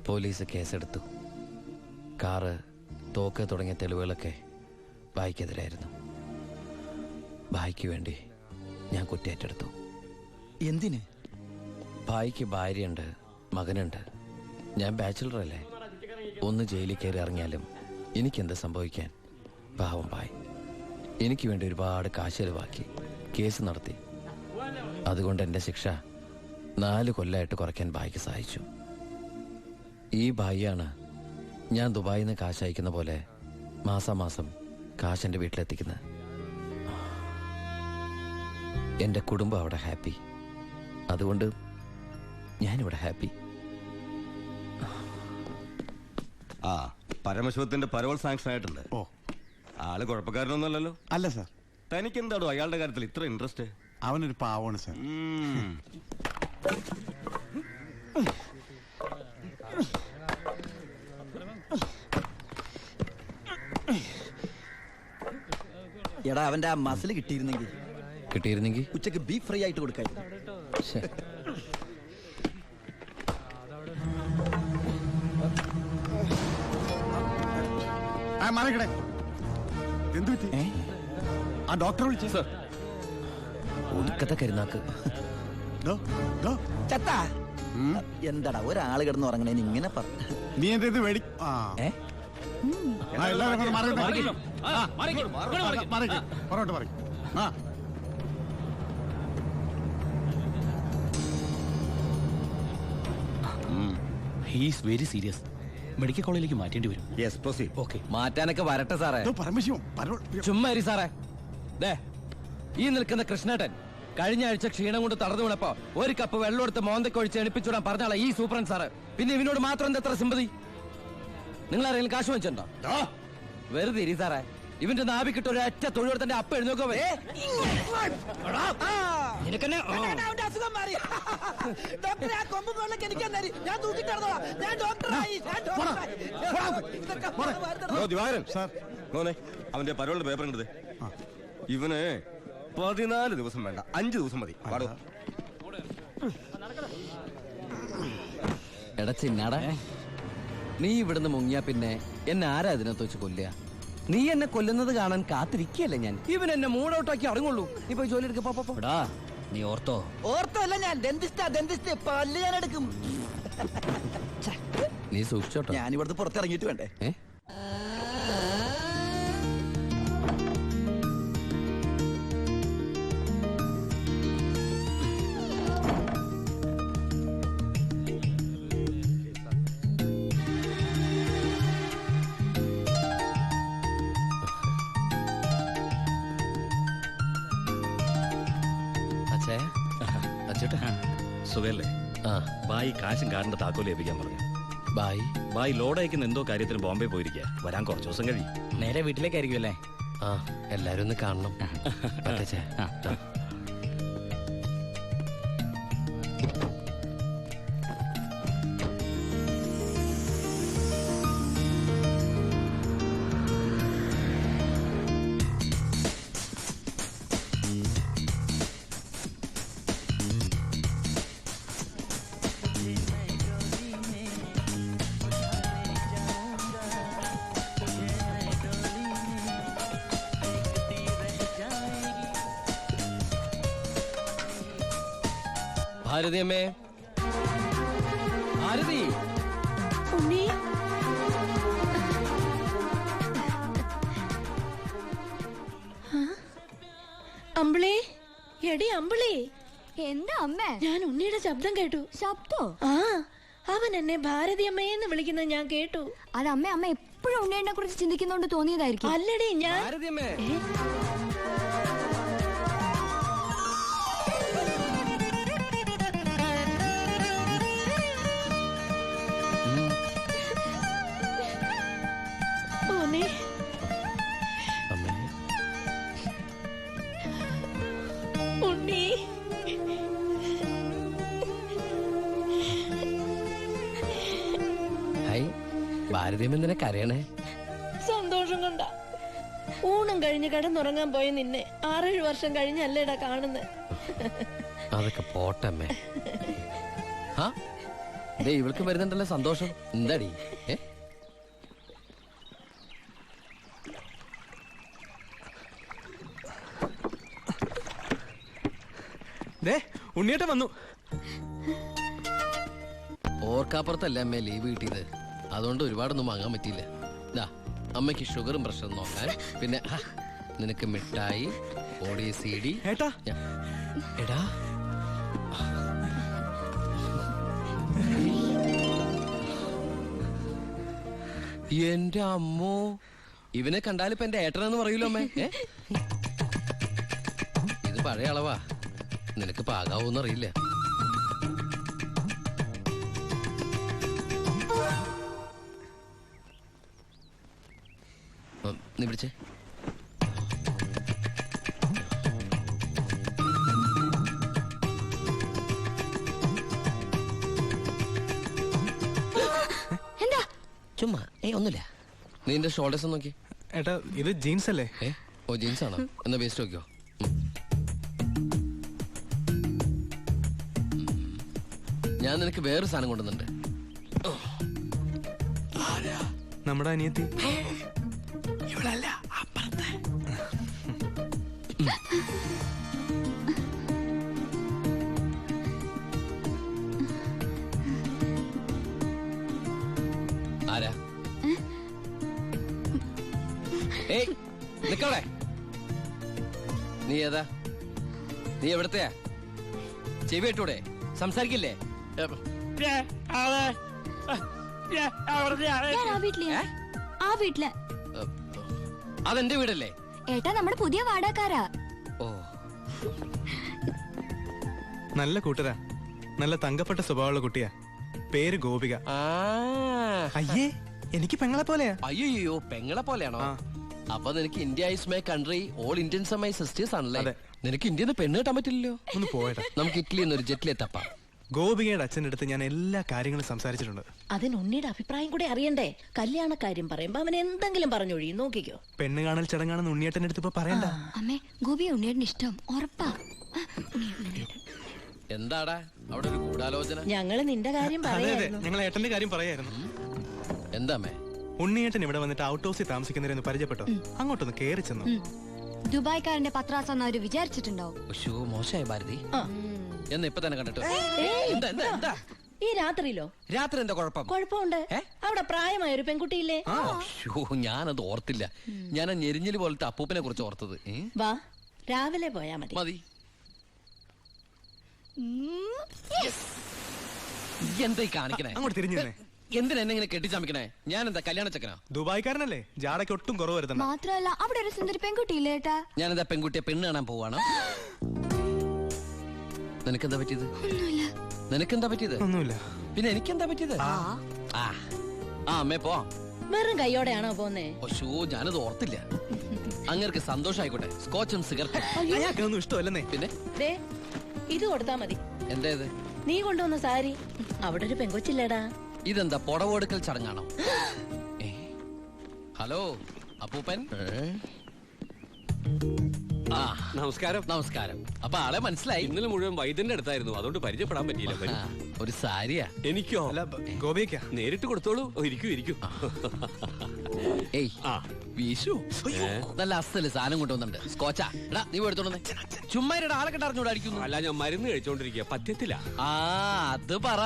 Police കേസെടുത്തു. Car, തോക്ക് തുടങ്ങിയ തെളിവുകളൊക്കെ ഭായിക്കെതിരായിരുന്നു. ഭായിക്ക് വേണ്ടി ഞാൻ കുറ്റേറ്റെടുത്തു. എന്തിന്? ഭായിക്ക് ഭാര്യയുണ്ട്, മകനുണ്ട്. ഞാൻ ബാച്ചിലറല്ലേ. ഒന്ന് ജയിലിൽ കയറി ഇറങ്ങിയാലും എനിക്കെന്ത് സംഭവിക്കാൻ? പാവം ഭായ് എനിക്ക് വേണ്ടി ഒരുപാട് കാശ് ചെലവാക്കി കേസ് നടത്തി. അതുകൊണ്ട് എൻ്റെ ശിക്ഷ 4 കൊല്ലമായിട്ട് കുറയ്ക്കാൻ ഭായിക്ക് സഹായിച്ചു. ഈ ഭായിയാണ് ഞാൻ ദുബായിൽ നിന്ന് കാശ് അയക്കുന്ന പോലെ മാസാമാസം കാശ് എൻ്റെ വീട്ടിലെത്തിക്കുന്നത്. എൻ്റെ കുടുംബം അവിടെ ഹാപ്പി. അതുകൊണ്ട് ഞാനിവിടെ ഹാപ്പി. ആ, പരമശിവത്തിന്റെ പരോൾ സാങ്ഷൻ ആയിട്ടുണ്ട്. ഓ, ആള് കുഴപ്പക്കാരനൊന്നുമല്ലല്ലോ. അല്ല സാർ. തനിക്ക് എന്താണോ അയാളുടെ കാര്യത്തിൽ ഇത്ര ഇൻട്രസ്റ്റ്? അവനൊരു പാവമാണ് സാർ. എടാ, അവന്റെ ആ മസിൽ കിട്ടിയിരുന്നെങ്കിൽ ഉച്ചക്ക് ബീഫ് ഫ്രൈ ആയിട്ട് കൊടുക്കായി. എന്ത് പറ്റി? ആ ഡോക്ടറെ വിളിച്ചു സാർ. ഒടുക്കത്തെ കരുനാക്ക്. എന്താടാ ഒരാള് കിടന്ന് ഉറങ്ങണേന് ഇങ്ങനെ നീ എന്തേത് വേടി? He's very serious. മെഡിക്കൽ കോളേജിലേക്ക് മാറ്റേണ്ടി വരും. Yes, proceed. ഓക്കെ, മാറ്റാനൊക്കെ വരട്ടെ സാറേ. ചുമ്മാ സാറേ. ഈ നിൽക്കുന്ന കൃഷ്ണേട്ടൻ കഴിഞ്ഞ ആഴ്ച ക്ഷീണം കൊണ്ട് തടഞ്ഞു വീണപ്പോ 1 കപ്പ് വെള്ളം എടുത്ത് മോന്തയ്ക്ക് ഒഴിച്ച് എണിപ്പിച്ചുവിടാൻ പറഞ്ഞാളാ ഈ സൂപ്രണ്ട് സാറ്. പിന്നെ ഇവനോട് മാത്രം എന്താ എത്ര സിമ്പതി? നിങ്ങൾ ആരെങ്കിലും കാശ് വെച്ചിട്ടുണ്ടോ? വെറുതെ ഇരി സാറേ. ഇവന്റെ നാവിക്കിട്ട് ഒരു ഒറ്റ തൊഴിലെടുത്തന്റെ അപ്പ എഴുന്നോക്കോ. അവന്റെ പരോളിന്റെ പേപ്പർ കണ്ടത്. ഇവന് 14 ദിവസം വേണ്ട, 5 ദിവസം മതി. എടാ ചിന്നാടാ, നീ ഇവിടുന്ന് മുങ്ങിയാ പിന്നെ എന്നെ ആരാ ഇതിനകത്ത് വെച്ച് കൊല്ലുക? നീ എന്നെ കൊല്ലുന്നത് കാണാൻ കാത്തിരിക്കല്ലേ ഞാൻ. ഇവൻ എന്നെ മൂഡൌട്ടാക്കി അടങ്ങുള്ളൂ. നീ പോയി ജോലി എടുക്കടാ. നീ ഓർത്തോ അല്ല, ഞാൻ ഡെന്റിസ്റ്റ് പല്ല് ഞാൻ എടുക്കും. നീ സൂക്ഷിച്ചോട്ടോ. ഞാൻ ഇവിടുന്ന് പുറത്തിറങ്ങിയിട്ട് വേണ്ടേ? സുഖല്ലേ? ബായി കാശും കാറിന്റെ താക്കോല് ഏൽപ്പിക്കാൻ പറഞ്ഞു. ബായി ലോഡ് അയക്കുന്ന എന്തോ കാര്യത്തിന് ബോംബെ പോയിരിക്കുക. വരാൻ കുറച്ച് ദിവസം കഴിയും. നേരെ വീട്ടിലേക്കായിരിക്കും അല്ലേ? എല്ലാരും ഒന്ന് കാണണം. ഭാരതി അമ്മേ, ഭാരതി. അമ്പിളി, എടി അമ്പിളി. എന്താ അമ്മേ? ഞാൻ ഉണ്ണിയുടെ ശബ്ദം കേട്ടു. ശബ്ദോ? അവൻ എന്നെ ഭാരതി അമ്മയെന്ന് വിളിക്കുന്നത് ഞാൻ കേട്ടു. അത് അമ്മ എപ്പോഴും ഉണ്ണിയെ കുറിച്ച് ചിന്തിക്കുന്നോണ്ട് തോന്നിയതായിരിക്കും. അല്ലടി, ഞാൻ ഭാരതി അമ്മേ. ഉണ്ണി, ഭാരതീയം എന്തിനാ കരയണേ? സന്തോഷം കൊണ്ട. ഊണും കഴിഞ്ഞ് കിടന്നുറങ്ങാൻ പോയി നിന്നെ 6-7 വർഷം കഴിഞ്ഞല്ലേടാ കാണുന്നത്. അതൊക്കെ പോട്ടമ്മേ. ഇവൾക്ക് വരുന്നുണ്ടല്ലോ സന്തോഷം. എന്താടി? ഉണ്ണിയേട്ടൻ വന്നു. ഓർക്കാപ്പുറത്തല്ല അമ്മ ലീവ് കിട്ടിയത്, അതുകൊണ്ട് ഒരുപാടൊന്നും വാങ്ങാൻ പറ്റിയില്ല. അമ്മയ്ക്ക് ഷുഗറും പ്രഷറും നോക്കാൻ, പിന്നെ നിനക്ക് മിഠായി, ഓടി CD. ഏട്ടാ എടാ എന്റെ അമ്മോ, ഇവനെ കണ്ടാലിപ്പോ എന്റെ ഏട്ടനെന്ന് പറയൂലോ അമ്മേ. ഇത് പഴയ അളവാ, നിനക്ക് പാകാവൂന്ന് അറിയില്ല. നീ പിടിച്ചേ. ചുമ്മാ ഒന്നുമില്ല. നീ എന്റെ ഷോൾഡേഴ്സ് നോക്കി. ഏട്ടാ ഇത് ജീൻസ് അല്ലേ? ഓ ജീൻസ് ആണോ? എന്നാ വേസ്റ്റ് നോക്കിയോ. ഞാൻ നിനക്ക് വേറൊരു സാധനം കൊണ്ടുവന്നുണ്ട്. നമ്മുടെ അനിയത്തി. ഇവളല്ല, അപ്പുറത്തെ. ആരാ? ഏയ് നിക്കവിടെ. നീ ഏതാ? നീ എവിടത്തെയാ? ചെവി ഇട്ടൂടെ? സംസാരിക്കില്ലേ? അതെന്റെ വീടല്ലേ? ഏട്ടാ നമ്മുടെ പുതിയ വാടകക്കാരാ. ഓ നല്ല കൂട്ടരാ, നല്ല തങ്കപ്പെട്ട സ്വഭാവമുള്ള കുട്ടിയാ. പേര് ഗോപിക. അയ്യേ, എനിക്ക് പെങ്ങളെ പോലെയാ. അയ്യോ പെങ്ങളെ പോലെയാണോ? അപ്പൊ നിനക്ക് India is my country, all Indians are my sisters ആണല്ലേ? നിനക്ക് ഇന്ത്യന്ന് പെണ്ണ് കിട്ടാൻ പറ്റില്ലല്ലോ. ഒന്ന് പോയേട്ടാ, നമുക്ക് ഇറ്റലിയിൽ നിന്ന് ഒരു ജെറ്റിലെ തപ്പാം. ഗോപികയുടെ അച്ഛൻ്റെ അടുത്ത് ഞാൻ എല്ലാ കാര്യങ്ങളും സംസാരിച്ചിട്ടുണ്ട്. അതിന് ഉണ്ണിയുടെ അഭിപ്രായം കൂടെ അറിയണ്ടേ? കല്യാണ കാര്യം പറയുമ്പോ അവൻ എന്തെങ്കിലും പറഞ്ഞൊഴിയും. നോക്കിക്കോ. പെണ്ണ് കാണൽ ചടങ്ങാണെന്ന് ഉണ്ണിയേട്ടൻ്റെ അടുത്ത് ഇപ്പൊ പറയണ്ട. അമ്മേ, ഗോപിയെ ഉണ്ണിയേട്ടന് ഇഷ്ടം ഉറപ്പാ. എന്താടാ അവിടെ ഒരു ഗൂഢാലോചന? ഞങ്ങള് നിന്റെ കാര്യം പറയായിരുന്നു. ഞങ്ങൾ ഏട്ടന്റെ കാര്യം പറയായിരുന്നു. എന്താമേ? ഉണ്ണിയേട്ടൻ ഇവിടെ വന്നിട്ട് ഔട്ട് ഹൗസിൽ താമസിക്കുന്നവരെന്ന് പരിചയപ്പെട്ടോ? അങ്ങോട്ടൊന്ന് കേറി ചെന്നു. ദുബായ്ക്കാരന്റെ പത്രാസെന്ന് അവര് വിചാരിച്ചിട്ടുണ്ടാവും. മോശമായി ഭാരതി. എന്ന് ഇപ്പൊ തന്നെ കണ്ടിട്ട്. ഈ രാത്രിയിലോ? രാത്രി എന്താ കുഴപ്പം? കുഴപ്പമുണ്ട്. അവിടെ പ്രായമായ ഒരു പെൺകുട്ടിയില്ലേ? ഞാനത് ഓർത്തില്ല. ഞാൻ ഞെരിഞ്ഞില് പോലത്തെ അപ്പൂപ്പനെ കുറിച്ച് ഓർത്തത്. വാ, രാവിലെ പോയാ മതി. മതി. എന്താ കാണിക്കണേ? അങ്ങോട്ട് തിരിഞ്ഞു. എന്തിനാ എന്നെ ഇങ്ങനെ കെട്ടിച്ചമിക്കണേ? ഞാൻ എന്താ കല്യാണ ചക്കനാ? ദുബായ്ക്കാരനല്ലേ, ജാടയ്ക്ക് ഒട്ടും കുറവ് വരുത്തണ്ട. മാത്രമല്ല അവിടെ ഒരു സുന്ദരി പെൺകുട്ടിയില്ലേ ഏട്ടാ? ഞാൻ എന്താ പെൺകുട്ടിയെ പെണ്ണ് കാണാൻ പോവാണോ? നിനക്കെന്താ പറ്റിയത്? നിനക്കെന്താ പറ്റിയത്? ഒന്നുമില്ല. പിന്നെ എനിക്കെന്താ പറ്റിയത്? അമ്മേ പോ. വെറും കൈയോടെയാണോ പോന്നേ? ഞാനത് ഓർത്തില്ല. അങ്ങർക്ക് സന്തോഷായിക്കോട്ടെ. സ്കോച്ചും സിഗരറ്റും അയാൾക്കൊന്നും ഇഷ്ടമല്ലെന്നേ. പിന്നെ ഇത് കൊടുത്താ മതി. എന്താ ഇത്? നീ കൊണ്ടുവന്ന സാരി. അവിടെ ഒരു പെങ്കൊച്ചില്ലേടാ. ഇതെന്താ പുടവെടുക്കൽ ചടങ്ങാണോ? ഹലോ അപ്പൂപ്പൻ. നമസ്കാരം. നമസ്കാരം. അപ്പൊ ആളെ മനസ്സിലായി? ഇന്നലെ മുഴുവൻ വൈദ്യന്റെ അടുത്തായിരുന്നു, അതുകൊണ്ട് പരിചയപ്പെടാൻ പറ്റിയില്ല. ഒരു സാരിയാ? എനിക്കോ? ഗോപിക നേരിട്ട് കൊടുത്തോളൂ. ഇരിക്കൂ. ഏയ് വീശു, നല്ല അസല് സാധനം കൊണ്ടുവന്നുണ്ട്. സ്കോച്ചാ. എടാ നീ എടുത്തോണ്ടേ. ചുമ്മാ ആളെ കണ്ടറിഞ്ഞൂടെ അടിക്കുന്നു? അല്ല, ഞാൻ മരുന്ന് കഴിച്ചോണ്ടിരിക്കുക, പറ്റത്തില്ല. അത് പറ.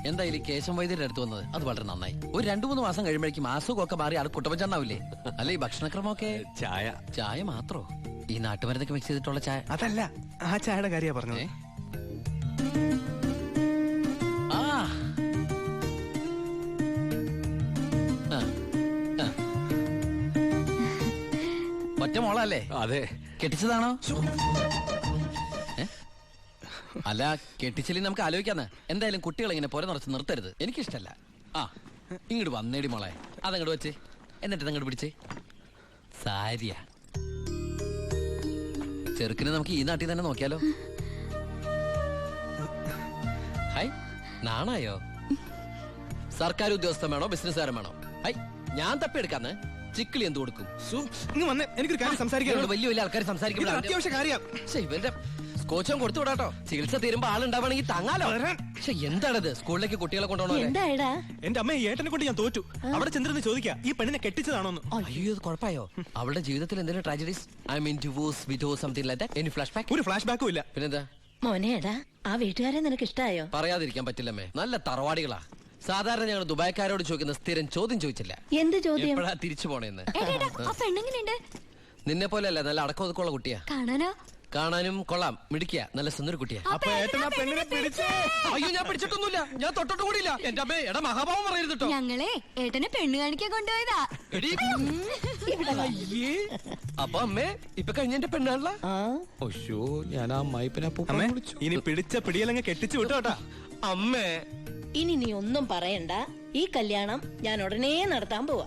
എന്തായാലും കേശം വൈദ്യരുടെ അടുത്ത് വന്നത് അത് വളരെ നന്നായി. ഒരു 2-3 മാസം കഴിയുമ്പോഴേക്കും അസുഖമൊക്കെ മാറി ആൾ കുട്ടപ്പച്ചണ്ടാവില്ലേ? അല്ല ഈ ഭക്ഷണക്രമമൊക്കെ? ചായ മാത്രോ? ഈ നാട്ടുമരുന്നൊക്കെ മിക്സ് ചെയ്തിട്ടുള്ള ചായ? അതല്ല, ആ ചായയുടെ കാര്യ പറഞ്ഞേ. ഒറ്റ മോളല്ലേ? അതെ. കെട്ടിച്ചതാണോ? അല്ല, കെട്ടിച്ചില്ലേ നമുക്ക് ആലോചിക്കാന്ന്. എന്തായാലും കുട്ടികളെ ഇങ്ങനെ പുര നിറച്ച് നിർത്തരുത്, എനിക്കിഷ്ടല്ല. ഇങ്ങോട്ട് വന്നേടി മോളെ. അതങ്ങോട്ട് വെച്ചേ, എന്നിട്ട് അങ്ങോട്ട് പിടിച്ചേ. സാരിയാ. ചെറുക്കിനെ നമുക്ക് ഈ നാട്ടിൽ തന്നെ നോക്കിയാലോ? ഹൈ, നാണായോ? സർക്കാർ ഉദ്യോഗസ്ഥൻ വേണോ ബിസിനസ്സുകാരൻ വേണോ? ഹൈ, ഞാൻ തപ്പിയെടുക്കാന്ന്. ചിക്കിളി എന്ത് കൊടുക്കും? എനിക്കൊരു കാര്യം സംസാരിക്കാൻ. വലിയ വലിയ ആൾക്കാർ സംസാരിക്കുമ്പോൾ അത്യാവശ്യ കാര്യം. ഇവന്റെ സ്കോച്ചും കൊടുത്തു വിടാട്ടോ. ചികിത്സ തീരുമ്പോ ആളുണ്ടാവണമെങ്കിൽ താങ്ങാലോ. പക്ഷെ എന്താണിത്, സ്കൂളിലേക്ക് കുട്ടികളെ കൊണ്ടുപോകണോ? എന്തായടാ? എന്റെ അമ്മ ഏട്ടനെ കൊണ്ട് ഞാൻ തോറ്റു. അവിടെ ചെന്നിരുന്ന് ചോദിക്കാ ഈ പെണ്ണിനെ കെട്ടിച്ചതാണോന്ന്. അയ്യോ, ഇത് കുഴപ്പമായോ? അവളുടെ ജീവിതത്തിൽ എന്തെങ്കിലും tragedies? I mean divorce, widow, something like that? Any flash back? ഒരു ഫ്ലാഷ് ബാക്കും ഇല്ല. പിന്നെന്താ? മോനെടാ, ആ വീട്ടുകാരെ നിനക്ക് ഇഷ്ടായോ? പറയാതിരിക്കാൻ പറ്റില്ലമ്മേ, നല്ല തറവാടികളാ. സാധാരണ ഞങ്ങൾ ദുബായ്ക്കാരോട് ചോദിക്കുന്ന സ്ഥിരം ചോദ്യം ചോദിച്ചില്ല, എന്ത് ചോദ്യം? എപ്പോഴാ തിരിച്ചു പോണേന്ന്. ആ പെണ്ണെങ്ങനെയുണ്ട്? നിന്നെ പോലെയല്ല, നല്ല അടക്കം ഒതുക്കമുള്ള കുട്ടിയാ. കാണാനോ? കാണാനും കൊള്ളാം, മിടിക്കുക, നല്ല സുന്ദര കുട്ടിയാ. അപ്പൊ ഏട്ടൻ ആ പെണ്ണിനെ പിടിച്ചേ. അയ്യോ, ഞാൻ പിടിച്ചിട്ടൊന്നുമില്ല, ഞാൻ തൊട്ടിട്ട് കൂടിയില്ല. എന്റെ അമ്മേ, എടാ മഹാഭാവം പറയരുത് കേട്ടോ. ഞങ്ങളെ ഏട്ടനെ പെണ്ണ് കാണിക്കാൻ കൊണ്ടുപോയതാ. എടീ. ഇവിടെ വാ. അയ്യേ. അപ്പൊ അമ്മേ, ഇപ്പൊ കഴിഞ്ഞ എന്റെ പെണ്ണാണല്ലോ. ആ, ഒശോ, ഞാൻ ആ അമ്മായിപ്പനെ അമ്മേ ഇനി പിടിച്ച പിടിയലങ്ങ് കെട്ടിച്ചു വിട്ടോട്ടാ. അമ്മേ. ഇനി നീ ഒന്നും പറയണ്ട. ഈ കല്യാണം ഞാൻ ഉടനെ നടത്താൻ പോവാ.